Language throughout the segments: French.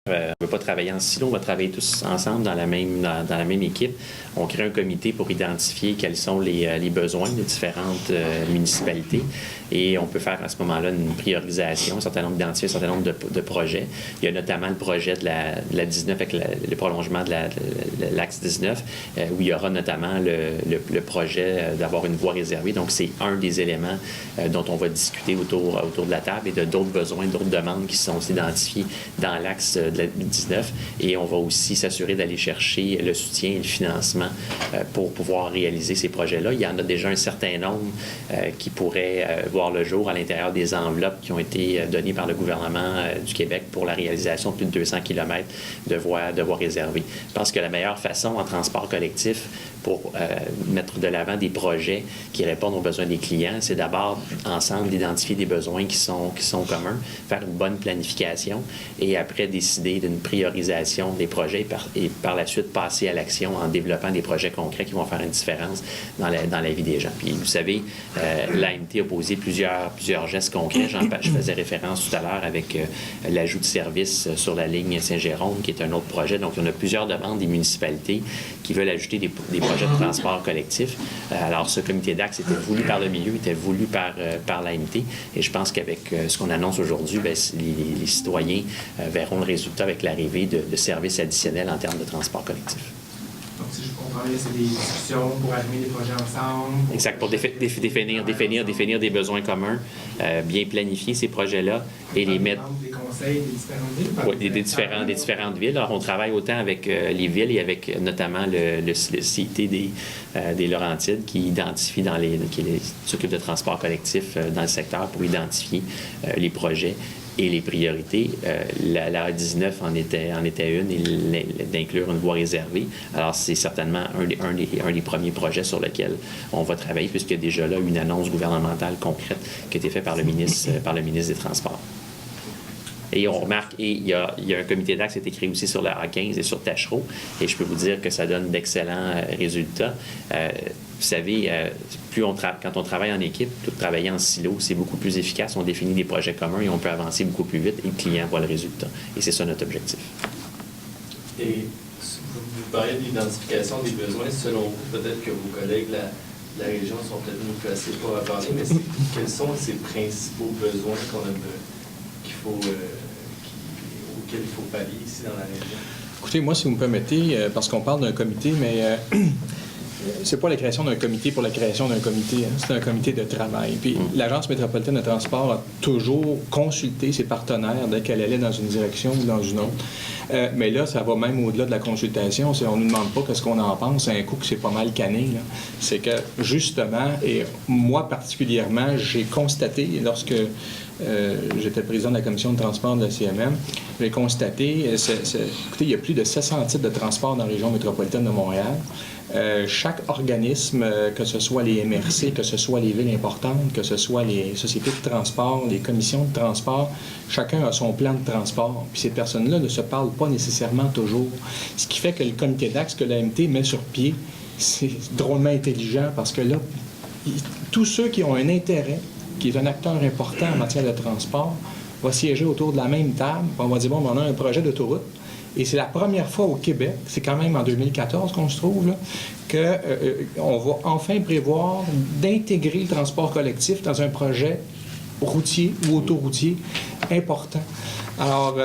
On ne veut pas travailler en silo, on va travailler tous ensemble dans la même équipe. On crée un comité pour identifier quels sont les besoins des différentes municipalités et on peut faire à ce moment-là une priorisation, identifier un certain nombre de projets. Il y a notamment le projet de la 19 avec le prolongement de l'axe 19 où il y aura notamment le projet d'avoir une voie réservée. Donc, c'est un des éléments dont on va discuter autour de la table et de d'autres besoins, d'autres demandes qui sont identifiées dans l'axe de la 19 et on va aussi s'assurer d'aller chercher le soutien et le financement pour pouvoir réaliser ces projets-là. Il y en a déjà un certain nombre qui pourraient voir le jour à l'intérieur des enveloppes qui ont été données par le gouvernement du Québec pour la réalisation de plus de 200 km de voies réservées. Je pense que la meilleure façon en transport collectif pour mettre de l'avant des projets qui répondent aux besoins des clients, c'est d'abord ensemble d'identifier des besoins qui sont communs, faire une bonne planification et après décider d'une priorisation des projets et par la suite passer à l'action en développant des projets concrets qui vont faire une différence dans la vie des gens. Puis vous savez, l'AMT a posé plusieurs gestes concrets. Je faisais référence tout à l'heure avec l'ajout de services sur la ligne Saint-Jérôme, qui est un autre projet. Donc, on a plusieurs demandes des municipalités qui veulent ajouter des projets de transport collectif. Alors, ce comité d'axe était voulu par le milieu, était voulu par l'AMT. Et je pense qu'avec ce qu'on annonce aujourd'hui, bien, les citoyens verront le résultat avec l'arrivée de services additionnels en termes de transport collectif. Donc, si je comprends bien, c'est des discussions pour animer des projets ensemble. Exact, pour définir des besoins communs, bien planifier ces projets-là et les mettre... Des conseils des différentes villes? Oui, des différentes villes. Alors, on travaille autant avec les villes et avec notamment le CIT des Laurentides qui identifie qui s'occupe de transport collectif dans le secteur pour identifier les projets et les priorités. La 19 en était une, et d'inclure une voie réservée. Alors, c'est certainement un des premiers projets sur lesquels on va travailler, puisqu'il y a déjà là une annonce gouvernementale concrète qui a été faite par le ministre des Transports. Et on remarque, il y a un comité d'axe qui a été créé aussi sur la A15 et sur Tachereau, et je peux vous dire que ça donne d'excellents résultats. Vous savez, quand on travaille en équipe, tout travailler en silo, c'est beaucoup plus efficace. On définit des projets communs et on peut avancer beaucoup plus vite et le client voit le résultat. Et c'est ça notre objectif. Et vous parlez de l'identification des besoins. Selon vous, peut-être que vos collègues de la région sont peut-être mieux placés pour en parler, mais quels sont ces principaux besoins auxquels il faut pallier ici dans la région? Écoutez, moi, si vous me permettez, parce qu'on parle d'un comité, mais c'est pas la création d'un comité pour la création d'un comité, hein, c'est un comité de travail. Puis l'Agence métropolitaine de transport a toujours consulté ses partenaires dès qu'elle allait dans une direction ou dans une autre. Mais là, ça va même au-delà de la consultation. On ne nous demande pas qu'est-ce qu'on en pense, c'est un coup que c'est pas mal canné. C'est que, justement, et moi particulièrement, j'ai constaté, lorsque j'étais président de la commission de transport de la CMM, j'ai constaté, écoutez, il y a plus de 700 types de transport dans la région métropolitaine de Montréal. Chaque organisme, que ce soit les MRC, que ce soit les villes importantes, que ce soit les sociétés de transport, les commissions de transport, chacun a son plan de transport. Puis ces personnes-là ne se parlent pas nécessairement toujours. Ce qui fait que le comité d'axe que l'AMT met sur pied, c'est drôlement intelligent parce que là, tous ceux qui ont un intérêt, qui est un acteur important en matière de transport, va siéger autour de la même table. On va dire, bon, on a un projet d'autoroute. Et c'est la première fois au Québec, c'est quand même en 2014 qu'on se trouve, qu'on va enfin prévoir d'intégrer le transport collectif dans un projet routier ou autoroutier important. Alors,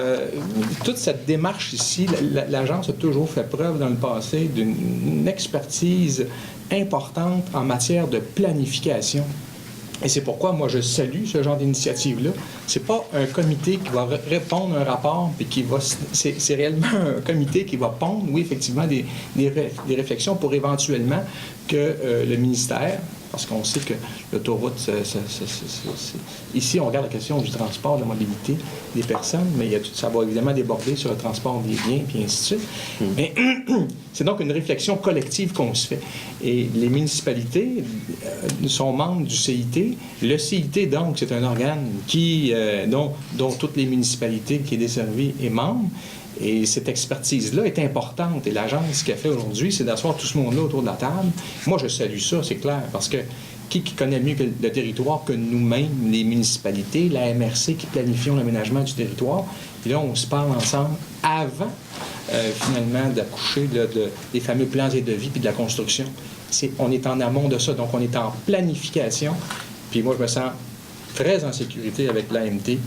toute cette démarche ici, l'agence a toujours fait preuve dans le passé d'une expertise importante en matière de planification. Et c'est pourquoi, moi, je salue ce genre d'initiative-là. C'est pas un comité qui va répondre à un rapport, puis c'est réellement un comité qui va pondre, oui, effectivement, des réflexions pour éventuellement que le ministère, parce qu'on sait que l'autoroute, ici, on regarde la question du transport, de la mobilité des personnes, mais ça va évidemment déborder sur le transport des biens, puis ainsi de suite. Mais c'est donc une réflexion collective qu'on se fait. Et les municipalités sont membres du CIT. Le CIT, donc, c'est un organe dont toutes les municipalités qui est desservie est membre. Et cette expertise-là est importante. Et l'agence, ce qu'elle fait aujourd'hui, c'est d'asseoir tout ce monde-là autour de la table. Moi, je salue ça, c'est clair, parce que qui connaît mieux que le territoire que nous-mêmes, les municipalités, la MRC qui planifions l'aménagement du territoire, Puis là, on se parle ensemble avant, finalement, d'accoucher des fameux plans et devis puis de la construction. On est en amont de ça, donc on est en planification. Puis moi, je me sens très en sécurité avec l'AMT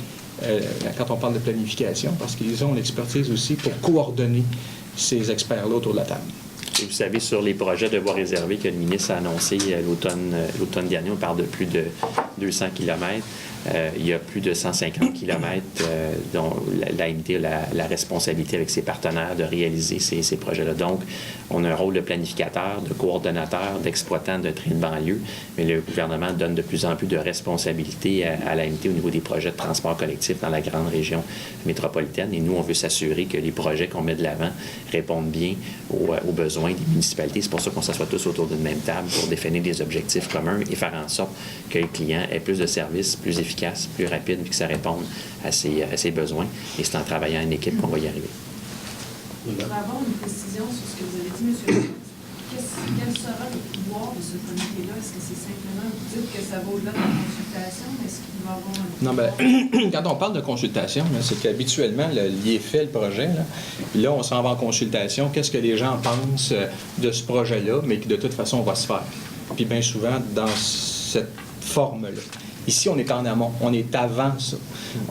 quand on parle de planification, parce qu'ils ont l'expertise aussi pour coordonner ces experts-là autour de la table. Et vous savez, sur les projets de voies réservées que le ministre a annoncé l'automne dernier, on parle de plus de 200 km. Il y a plus de 150 km dont l'AMT a la responsabilité avec ses partenaires de réaliser ces projets-là. Donc, on a un rôle de planificateur, de coordonnateur, d'exploitant de trains de banlieue, mais le gouvernement donne de plus en plus de responsabilités à l'AMT au niveau des projets de transport collectif dans la grande région métropolitaine. Et nous, on veut s'assurer que les projets qu'on met de l'avant répondent bien aux besoins des municipalités. C'est pour ça qu'on s'assoit tous autour d'une même table pour définir des objectifs communs et faire en sorte que les clients aient plus de services, plus efficaces, plus rapides, puis que ça réponde à ses besoins. Et c'est en travaillant en équipe qu'on va y arriver. Pour avoir une précision sur ce que vous avez dit, M. Legault, quel sera le pouvoir de ce comité-là? Est-ce que c'est simplement, vous dites que ça va au-delà de la consultation, mais est-ce qu'il va y avoir un Non, bien, quand on parle de consultation, c'est qu'habituellement, il est fait le projet, là, puis là, on s'en va en consultation. Qu'est-ce que les gens pensent de ce projet-là, mais qui de toute façon va se faire? Puis bien souvent, dans cette forme-là. Ici, on est en amont, on est avant ça.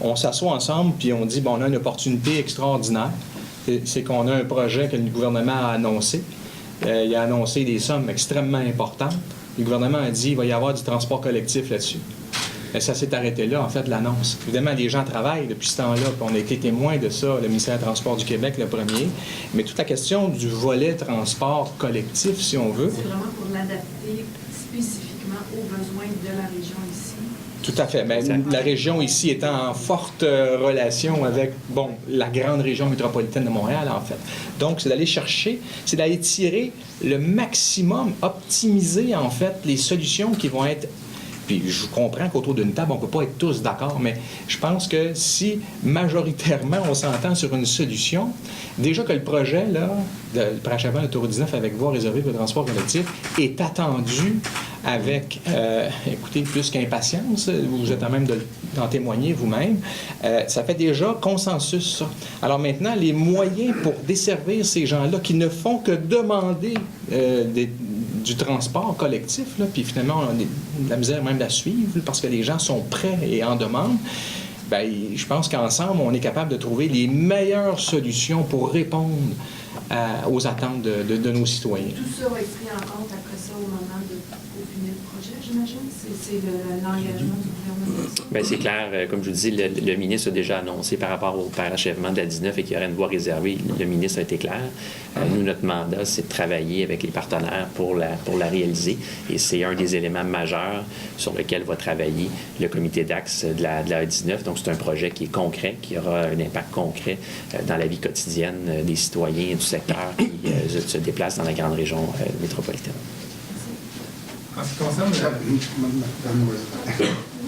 On s'assoit ensemble, puis on dit, bon, on a une opportunité extraordinaire. C'est qu'on a un projet que le gouvernement a annoncé. Il a annoncé des sommes extrêmement importantes. Le gouvernement a dit qu'il va y avoir du transport collectif là-dessus. Et ça s'est arrêté là, en fait, l'annonce. Évidemment, les gens travaillent depuis ce temps-là, puis on a été témoins de ça, le ministère des Transports du Québec, le premier. Mais toute la question du volet transport collectif, si on veut... C'est vraiment pour l'adapter spécifiquement aux besoins de la région ici. Tout à fait. Mais la région ici étant en forte relation avec, bon, la grande région métropolitaine de Montréal, en fait. Donc, c'est d'aller chercher, c'est d'aller tirer le maximum, optimiser, en fait, les solutions qui vont être... Puis je comprends qu'autour d'une table, on ne peut pas être tous d'accord, mais je pense que si majoritairement on s'entend sur une solution, déjà que le projet, là, le parachèvement de l'autoroute 19 avec voies réservées pour le transport collectif est attendu avec, écoutez, plus qu'impatience, vous êtes à même d'en témoigner vous-même, ça fait déjà consensus, ça. Alors maintenant, les moyens pour desservir ces gens-là qui ne font que demander du transport collectif, là, puis finalement, on a de la misère même à suivre parce que les gens sont prêts et en demande, bien, je pense qu'ensemble, on est capable de trouver les meilleures solutions pour répondre aux attentes de nos citoyens. Tout ça va être pris en compte après ça au moment de peaufiner le projet, j'imagine? C'est l'engagement du gouvernement? Bien, c'est clair, comme je vous dis, le ministre a déjà annoncé par rapport au parachèvement de la 19 et qu'il y aurait une voie réservée. Le ministre a été clair. Nous, notre mandat, c'est de travailler avec les partenaires pour la réaliser. Et c'est un des éléments majeurs sur lequel va travailler le comité d'axe de la 19. Donc, c'est un projet qui est concret, qui aura un impact concret dans la vie quotidienne des citoyens du secteur qui se déplacent dans la grande région métropolitaine. En ce qui concerne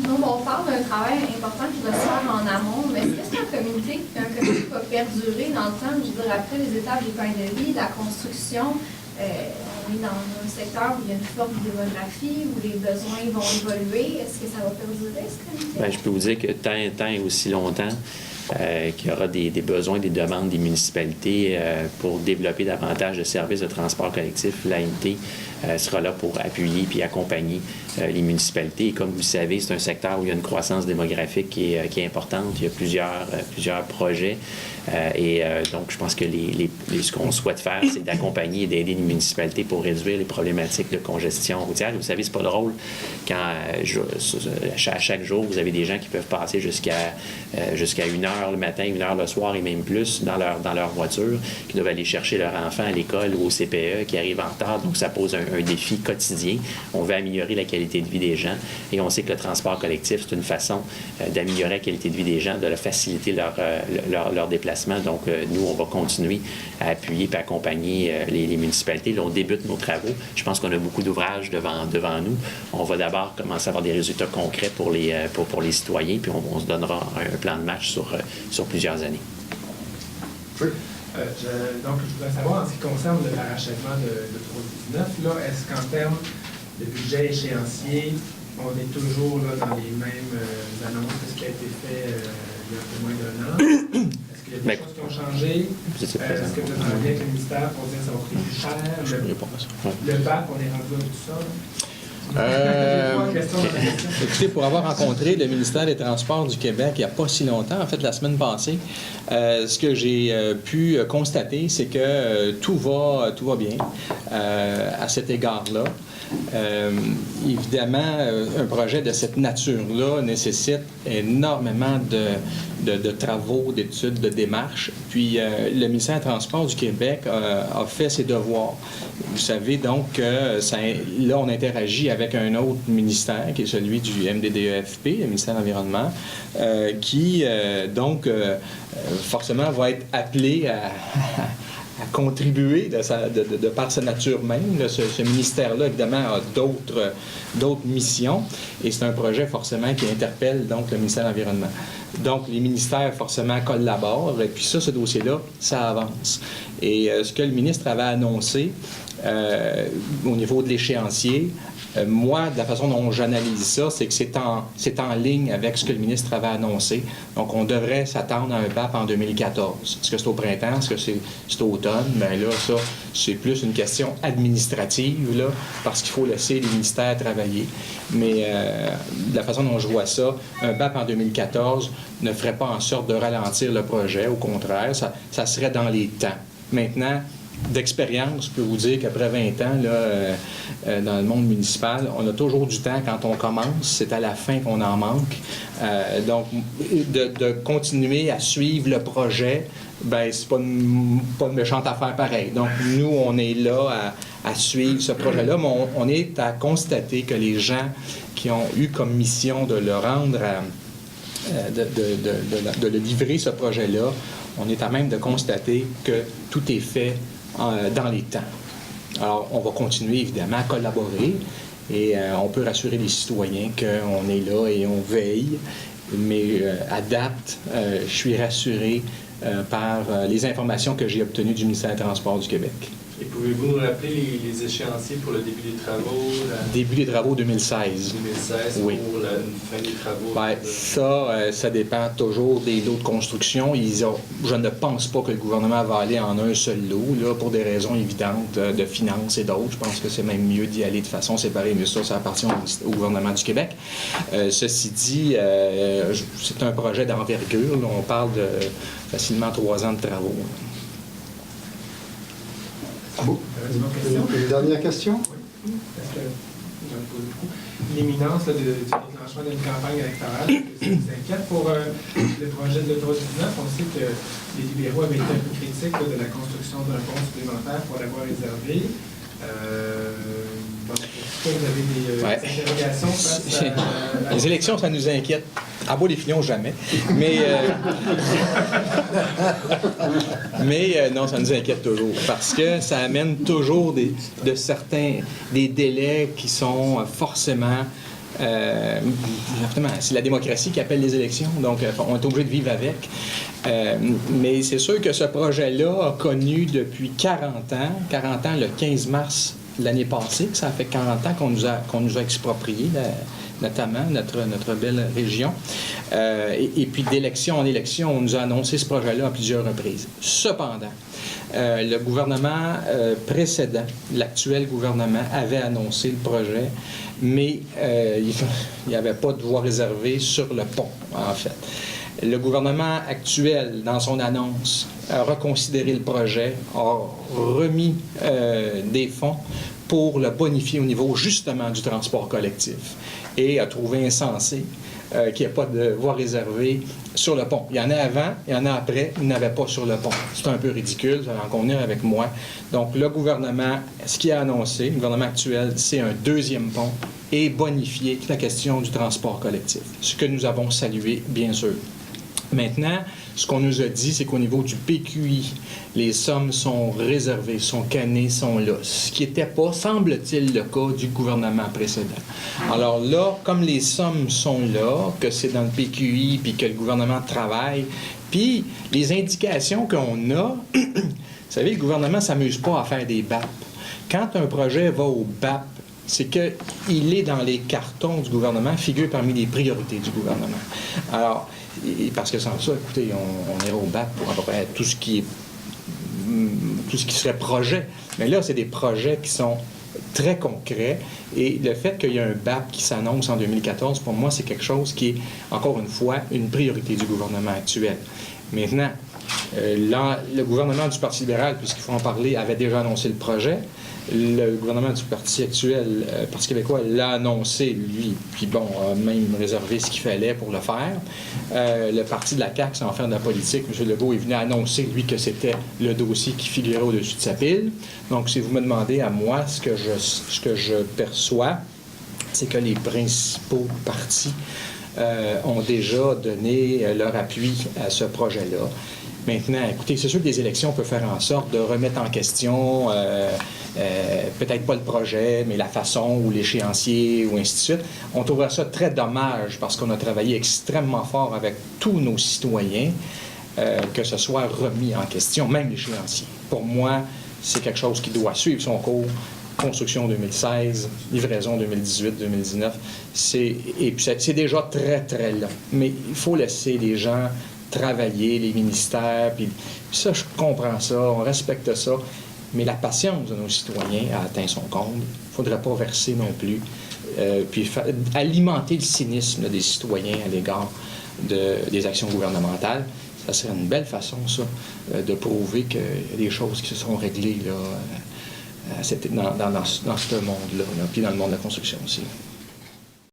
Donc, on parle d'un travail important qui doit se faire en amont, mais est-ce que c'est un comité qui va perdurer dans le temps? Je veux dire, après les étapes des plans de vie, la construction, on est dans un secteur où il y a une forte démographie, où les besoins vont évoluer. Est-ce que ça va perdurer, ce comité? Bien, je peux vous dire que tant et aussi longtemps qu'il y aura des besoins, des demandes des municipalités pour développer davantage de services de transport collectif, l'AMT sera là pour appuyer puis accompagner les municipalités. Et comme vous le savez, c'est un secteur où il y a une croissance démographique qui est importante. Il y a plusieurs projets. Donc, je pense que ce qu'on souhaite faire, c'est d'accompagner et d'aider les municipalités pour réduire les problématiques de congestion routière. Vous savez, c'est pas drôle quand à chaque jour, vous avez des gens qui peuvent passer jusqu'à 1 heure le matin, 1 heure le soir et même plus dans leur voiture, qui doivent aller chercher leur enfant à l'école ou au CPE, qui arrivent en retard. Donc, ça pose un défi quotidien. On veut améliorer la qualité de vie des gens et on sait que le transport collectif, c'est une façon d'améliorer la qualité de vie des gens, de leur faciliter leur déplacement. Donc, nous, on va continuer à appuyer et accompagner les municipalités. Là, on débute nos travaux. Je pense qu'on a beaucoup d'ouvrages devant nous. On va d'abord commencer à avoir des résultats concrets pour les citoyens, puis on se donnera un plan de match sur plusieurs années. Oui. Donc, je voudrais savoir, en ce qui concerne le parachèvement de l'autoroute 19, là, est-ce qu'en termes de budget échéancier, on est toujours là, dans les mêmes annonces que ce qui a été fait il y a un peu moins d'1 an? Est-ce Est-ce qu'il y a des choses qui ont changé? Est-ce que vous êtes en lien avec le ministère pour dire que ça va coûter plus cher? Le BAP, on est rendu avec tout ça? Écoutez, pour avoir rencontré le ministère des Transports du Québec il n'y a pas si longtemps, en fait la semaine passée, ce que j'ai pu constater, c'est que tout va bien à cet égard-là. Évidemment, un projet de cette nature-là nécessite énormément de travaux, d'études, de démarches. Puis le ministère des Transports du Québec a fait ses devoirs. Vous savez donc que là, on interagit avec un autre ministère, qui est celui du MDDEFP, le ministère de l'Environnement, qui, forcément, va être appelé à contribuer de par sa nature même. Là, ce ministère-là, évidemment, a d'autres missions et c'est un projet forcément qui interpelle donc le ministère de l'Environnement. Donc, les ministères forcément collaborent et puis ça, ce dossier-là, ça avance. Et ce que le ministre avait annoncé au niveau de l'échéancier, moi, de la façon dont j'analyse ça, c'est que c'est en ligne avec ce que le ministre avait annoncé. Donc, on devrait s'attendre à un BAP en 2014. Est-ce que c'est au printemps? Est-ce que c'est au automne? Bien là, ça, c'est plus une question administrative, là, parce qu'il faut laisser les ministères travailler. Mais de la façon dont je vois ça, un BAP en 2014 ne ferait pas en sorte de ralentir le projet. Au contraire, ça serait dans les temps. Maintenant, d'expérience, je peux vous dire qu'après 20 ans, là, dans le monde municipal, on a toujours du temps quand on commence. C'est à la fin qu'on en manque. Donc, de continuer à suivre le projet, ben c'est pas une méchante affaire pareille. Donc, nous, on est là à suivre ce projet-là, mais on est à constater que les gens qui ont eu comme mission de le rendre de le livrer, ce projet-là, on est à même de constater que tout est fait dans les temps. Alors, on va continuer évidemment à collaborer et on peut rassurer les citoyens qu'on est là et on veille, mais à date, je suis rassuré par les informations que j'ai obtenues du ministère des Transports du Québec. Et pouvez-vous nous rappeler les échéanciers pour le début des travaux? Début des travaux 2016. 2016 oui. Pour la fin des travaux? Bien, ça dépend toujours des lots de construction. Je ne pense pas que le gouvernement va aller en un seul lot, là, pour des raisons évidentes de finances et d'autres. Je pense que c'est même mieux d'y aller de façon séparée, mais ça appartient au gouvernement du Québec. Ceci dit, c'est un projet d'envergure. Là, on parle de facilement 3 ans de travaux. Une dernière question? Oui, parce que j'en pose beaucoup. L'imminence du déclenchement d'une campagne électorale, ça vous inquiète pour le projet de l'autoroute 19? On sait que les libéraux avaient été un peu critiques de la construction d'un pont supplémentaire pour l'avoir réservé. Est-ce que vous avez des interrogations face à les élections, ça nous inquiète. À beau définition, jamais. Mais non, ça nous inquiète toujours parce que ça amène toujours des délais qui sont forcément... c'est la démocratie qui appelle les élections, donc on est obligé de vivre avec. Mais c'est sûr que ce projet-là a connu depuis 40 ans, le 15 mars l'année passée, ça fait 40 ans qu'on nous a expropriés, notamment notre belle région. Et puis d'élection en élection, on nous a annoncé ce projet-là à plusieurs reprises. Cependant, le gouvernement précédent, l'actuel gouvernement, avait annoncé le projet, mais il n'y avait pas de voie réservée sur le pont, en fait. Le gouvernement actuel, dans son annonce, a reconsidéré le projet, a remis des fonds pour le bonifier au niveau justement du transport collectif et a trouvé insensé qu'il n'y ait pas de voie réservée sur le pont. Il y en a avant, il y en a après, il n'y en avait pas sur le pont. C'est un peu ridicule, vous allez en convenir avec moi. Donc le gouvernement, ce qu'il a annoncé, le gouvernement actuel, c'est un 2e pont et bonifier toute la question du transport collectif, ce que nous avons salué, bien sûr. Maintenant, ce qu'on nous a dit, c'est qu'au niveau du PQI, les sommes sont réservées, sont cannées, sont là. Ce qui n'était pas, semble-t-il, le cas du gouvernement précédent. Alors là, comme les sommes sont là, que c'est dans le PQI, puis que le gouvernement travaille, puis les indications qu'on a, vous savez, le gouvernement ne s'amuse pas à faire des BAP. Quand un projet va au BAP, c'est qu'il est dans les cartons du gouvernement, figure parmi les priorités du gouvernement. Alors, Et parce que sans ça, écoutez, on ira au BAP pour à peu près tout ce qui serait projet. Mais là, c'est des projets qui sont très concrets. Et le fait qu'il y ait un BAP qui s'annonce en 2014, pour moi, c'est quelque chose qui est, encore une fois, une priorité du gouvernement actuel. Maintenant, le gouvernement du Parti libéral, puisqu'il faut en parler, avait déjà annoncé le projet. Le gouvernement du Parti actuel, Parti québécois, l'a annoncé, lui, puis bon, a même réservé ce qu'il fallait pour le faire. Le Parti de la CAQ, sans faire de la politique, M. Legault est venu annoncer, lui, que c'était le dossier qui figurait au-dessus de sa pile. Donc, si vous me demandez à moi ce que je perçois, c'est que les principaux partis ont déjà donné leur appui à ce projet-là. Maintenant, écoutez, c'est sûr que les élections peuvent faire en sorte de remettre en question, peut-être pas le projet, mais la façon ou l'échéancier ou ainsi de suite. On trouvera ça très dommage parce qu'on a travaillé extrêmement fort avec tous nos citoyens, que ce soit remis en question, même l'échéancier. Pour moi, c'est quelque chose qui doit suivre son cours. Construction 2016, livraison 2018-2019. Et puis c'est déjà très, très long. Mais il faut laisser les gens travailler, les ministères, puis ça, je comprends ça, on respecte ça, mais la patience de nos citoyens a atteint son comble. Il ne faudrait pas verser non plus, puis alimenter le cynisme des citoyens à l'égard des actions gouvernementales. Ça serait une belle façon, ça, de prouver qu'il y a des choses qui se sont réglées là, dans ce monde-là, puis dans le monde de la construction aussi.